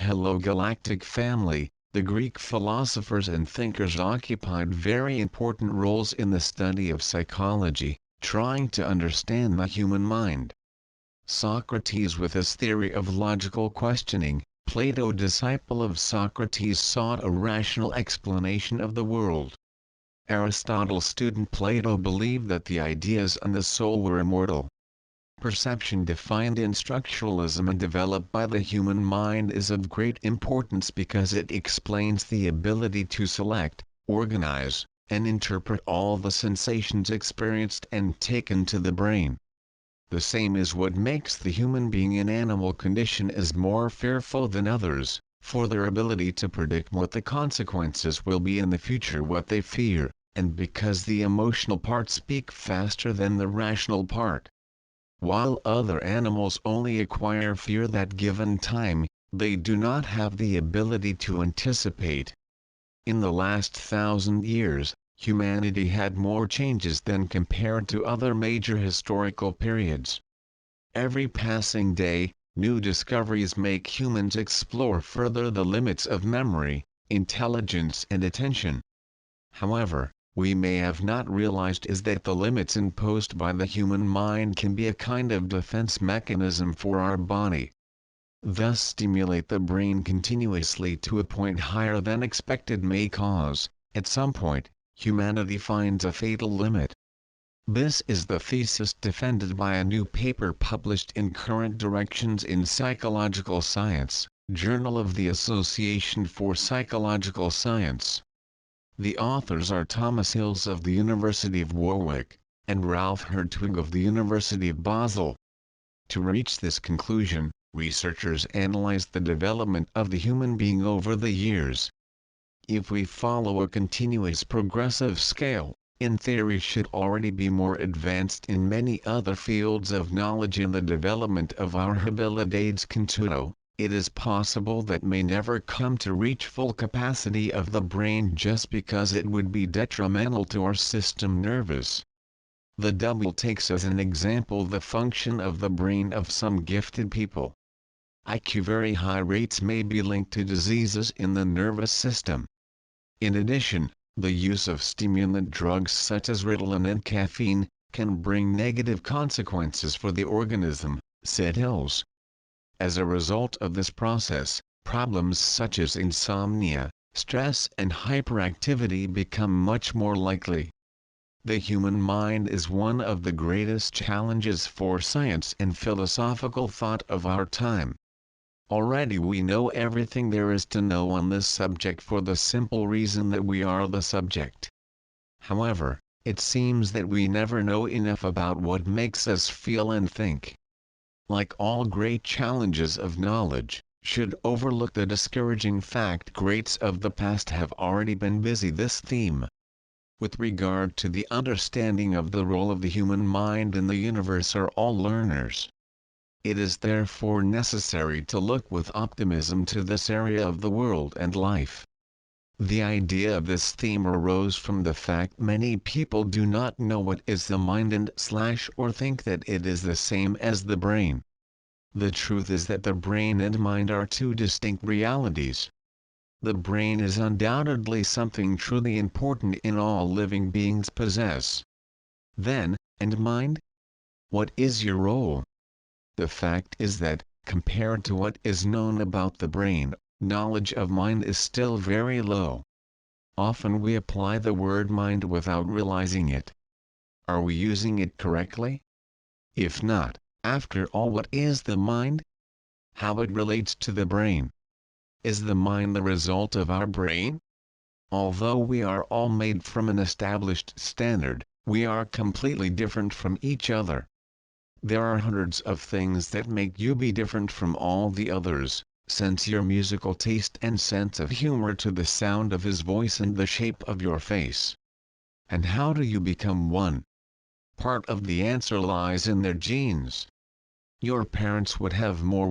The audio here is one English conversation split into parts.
Hello Galactic family, the Greek philosophers and thinkers occupied very important roles in the study of psychology, trying to understand the human mind. Socrates with his theory of logical questioning, Plato disciple of Socrates sought a rational explanation of the world. Aristotle's student Plato believed that the ideas and the soul were immortal. Perception defined in structuralism and developed by the human mind is of great importance because it explains the ability to select, organize, and interpret all the sensations experienced and taken to the brain. The same is what makes the human being in animal condition is more fearful than others, for their ability to predict what the consequences will be in the future what they fear, and because the emotional part speak faster than the rational part. While other animals only acquire fear that given time, they do not have the ability to anticipate. In the last 1,000 years, humanity had more changes than compared to other major historical periods. Every passing day, new discoveries make humans explore further the limits of memory, intelligence and attention. However, we may have not realized is that the limits imposed by the human mind can be a kind of defense mechanism for our body. Thus stimulate the brain continuously to a point higher than expected may cause, at some point, humanity finds a fatal limit. This is the thesis defended by a new paper published in Current Directions in Psychological Science, Journal of the Association for Psychological Science. The authors are Thomas Hills of the University of Warwick, and Ralph Hertwig of the University of Basel. To reach this conclusion, researchers analyzed the development of the human being over the years. If we follow a continuous progressive scale, in theory should already be more advanced in many other fields of knowledge in the development of our habilidades contudo, it is possible that may never come to reach full capacity of the brain just because it would be detrimental to our system nervous. The double takes as an example the function of the brain of some gifted people. IQ very high rates may be linked to diseases in the nervous system. In addition, the use of stimulant drugs such as Ritalin and caffeine can bring negative consequences for the organism, said Hills. As a result of this process, problems such as insomnia, stress and hyperactivity become much more likely. The human mind is one of the greatest challenges for science and philosophical thought of our time. Already we know everything there is to know on this subject for the simple reason that we are the subject. However, it seems that we never know enough about what makes us feel and think. Like all great challenges of knowledge, should overlook the discouraging fact greats of the past have already been busy this theme. With regard to the understanding of the role of the human mind in the universe are all learners. It is therefore necessary to look with optimism to this area of the world and life. The idea of this theme arose from the fact many people do not know what is the mind or think that it is the same as the brain. The truth is that the brain and mind are two distinct realities. The brain is undoubtedly something truly important in all living beings possess. Then, and mind? What is your role? The fact is that, compared to what is known about the brain, knowledge of mind is still very low. Often we apply the word mind without realizing it. Are we using it correctly? If not, after all, what is the mind? How it relates to the brain? Is the mind the result of our brain? Although we are all made from an established standard, we are completely different from each other. There are hundreds of things that make you be different from all the others, since your musical taste and sense of humor to the sound of his voice and the shape of your face. And how do you become one? Part of the answer lies in their genes. Your parents would have more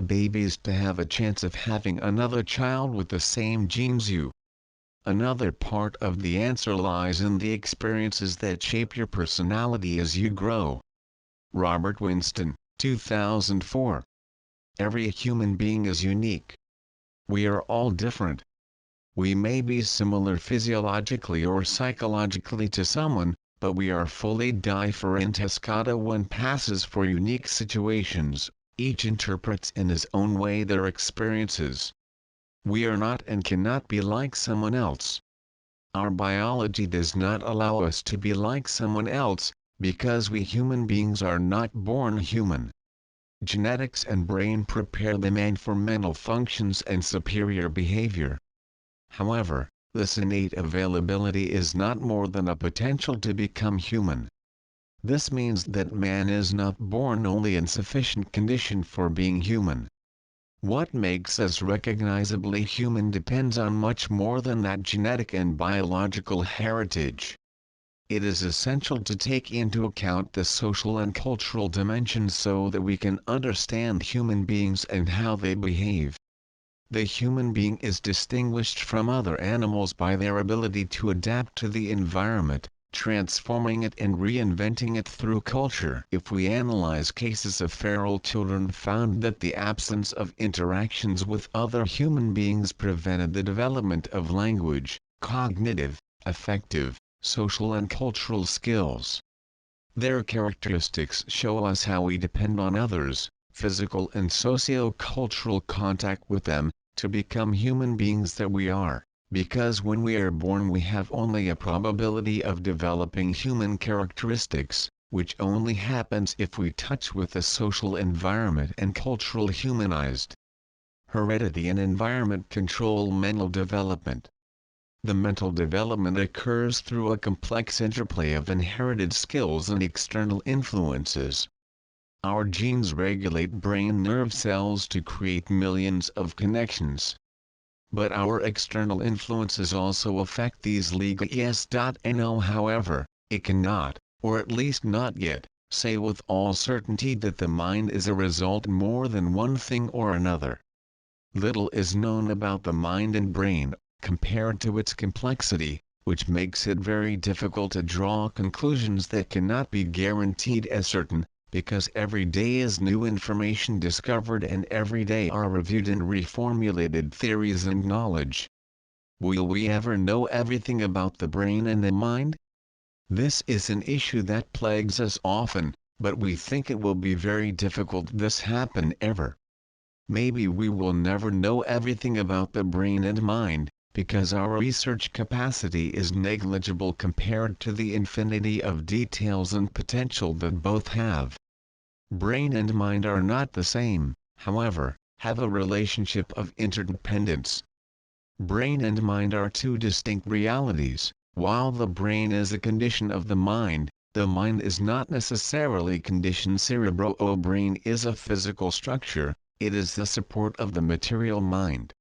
babies to have a chance of having another child with the same genes you. Another part of the answer lies in the experiences that shape your personality as you grow. Robert Winston, 2004. Every human being is unique. We are all different. We may be similar physiologically or psychologically to someone, but we are fully different. As cada one passes for unique situations, each interprets in his own way their experiences. We are not and cannot be like someone else. Our biology does not allow us to be like someone else, because we human beings are not born human. Genetics and brain prepare the man for mental functions and superior behavior. However, this innate availability is not more than a potential to become human. This means that man is not born only in sufficient condition for being human. What makes us recognizably human depends on much more than that genetic and biological heritage. It is essential to take into account the social and cultural dimensions so that we can understand human beings and how they behave. The human being is distinguished from other animals by their ability to adapt to the environment, transforming it and reinventing it through culture. If we analyze cases of feral children found that the absence of interactions with other human beings prevented the development of language, cognitive, affective, social and cultural skills. Their characteristics show us how we depend on others, physical and socio-cultural contact with them, to become human beings that we are. Because when we are born we have only a probability of developing human characteristics, which only happens if we touch with the social environment and cultural humanized. Heredity and environment control mental development. The mental development occurs through a complex interplay of inherited skills and external influences. Our genes regulate brain nerve cells to create millions of connections. But our external influences also affect these legs.no. However, it cannot, or at least not yet, say with all certainty that the mind is a result more than one thing or another. Little is known about the mind and brain, compared to its complexity, which makes it very difficult to draw conclusions that cannot be guaranteed as certain, because every day is new information discovered and every day are reviewed and reformulated theories and knowledge. Will we ever know everything about the brain and the mind? This is an issue that plagues us often, but we think it will be very difficult this happen ever. Maybe we will never know everything about the brain and mind, because our research capacity is negligible compared to the infinity of details and potential that both have. Brain and mind are not the same, however, have a relationship of interdependence. Brain and mind are two distinct realities. While the brain is a condition of the mind is not necessarily conditioned. Cerebro-brain is a physical structure, it is the support of the material mind.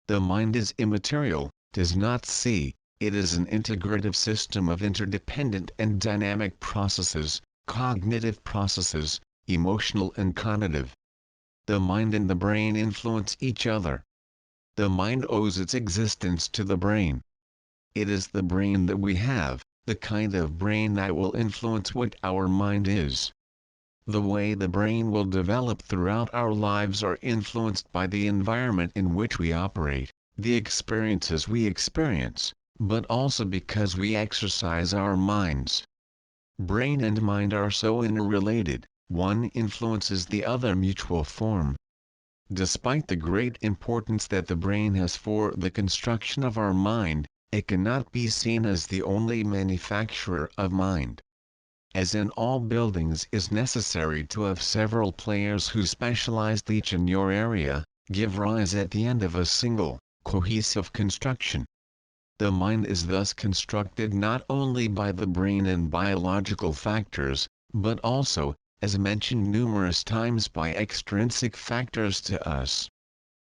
The mind is immaterial, does not see, it is an integrative system of interdependent and dynamic processes, cognitive processes, emotional and cognitive. The mind and the brain influence each other. The mind owes its existence to the brain. It is the brain that we have, the kind of brain that will influence what our mind is. The way the brain will develop throughout our lives are influenced by the environment in which we operate, the experiences we experience, but also because we exercise our minds. Brain and mind are so interrelated, one influences the other. Mutual form. Despite the great importance that the brain has for the construction of our mind, it cannot be seen as the only manufacturer of mind. As in all buildings is necessary to have several players who specialize each in your area, give rise at the end of a single, cohesive construction. The mind is thus constructed not only by the brain and biological factors, but also, as mentioned numerous times, by extrinsic factors to us.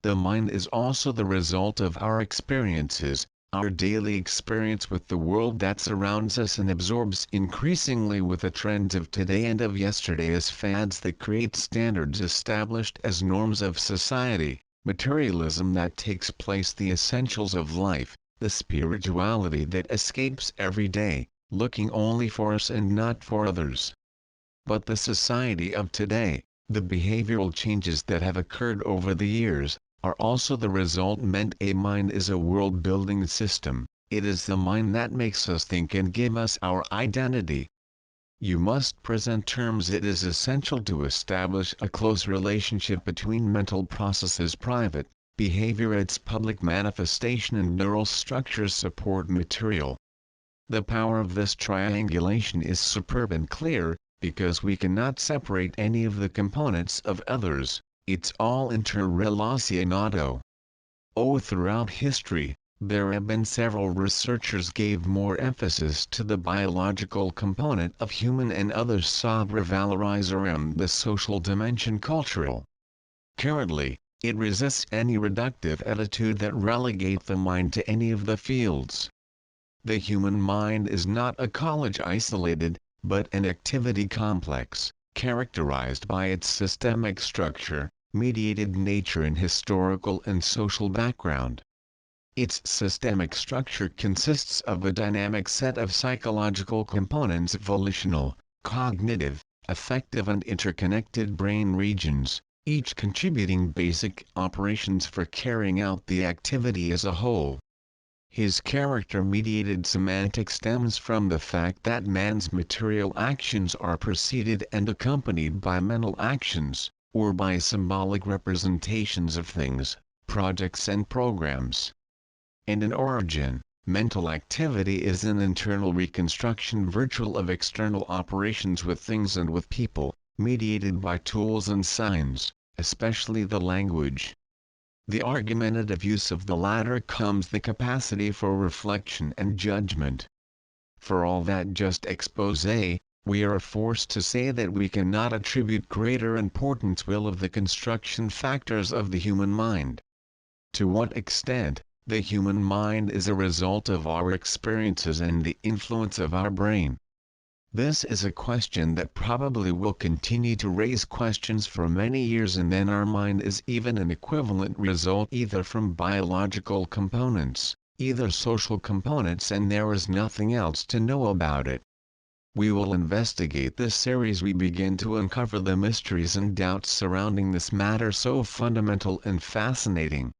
The mind is also the result of our experiences, our daily experience with the world that surrounds us and absorbs increasingly with the trends of today and of yesterday as fads that create standards established as norms of society, materialism that takes place, the essentials of life, the spirituality that escapes every day, looking only for us and not for others. But the society of today, The behavioral changes that have occurred over the years are also the result. Meant a mind is a world-building system. It is the mind that makes us think and give us our identity. You must present terms. It is essential to establish a close relationship between mental processes, private behavior, its public manifestation, and neural structures support material. The power of this triangulation is superb and clear, because we cannot separate any of the components of others. It's all interrelacionado. Throughout history, there have been several researchers gave more emphasis to the biological component of human, and others saw revalorize around the social dimension, cultural. Currently, it resists any reductive attitude that relegate the mind to any of the fields. The human mind is not a college isolated, but an activity complex, characterized by its systemic structure, mediated nature, and historical and social background. Its systemic structure consists of a dynamic set of psychological components: volitional, cognitive, affective, and interconnected brain regions, each contributing basic operations for carrying out the activity as a whole. His character-mediated semantic stems from the fact that man's material actions are preceded and accompanied by mental actions, or by symbolic representations of things, projects, and programs. And in origin, mental activity is an internal reconstruction virtual of external operations with things and with people, mediated by tools and signs, especially the language. The argumentative use of the latter comes the capacity for reflection and judgment. For all that just expose, we are forced to say that we cannot attribute greater importance will of the construction factors of the human mind. To what extent the human mind is a result of our experiences and the influence of our brain. This is a question that probably will continue to raise questions for many years, and then our mind is even an equivalent result either from biological components, either social components, and there is nothing else to know about it. We will investigate this series. We begin to uncover the mysteries and doubts surrounding this matter so fundamental and fascinating.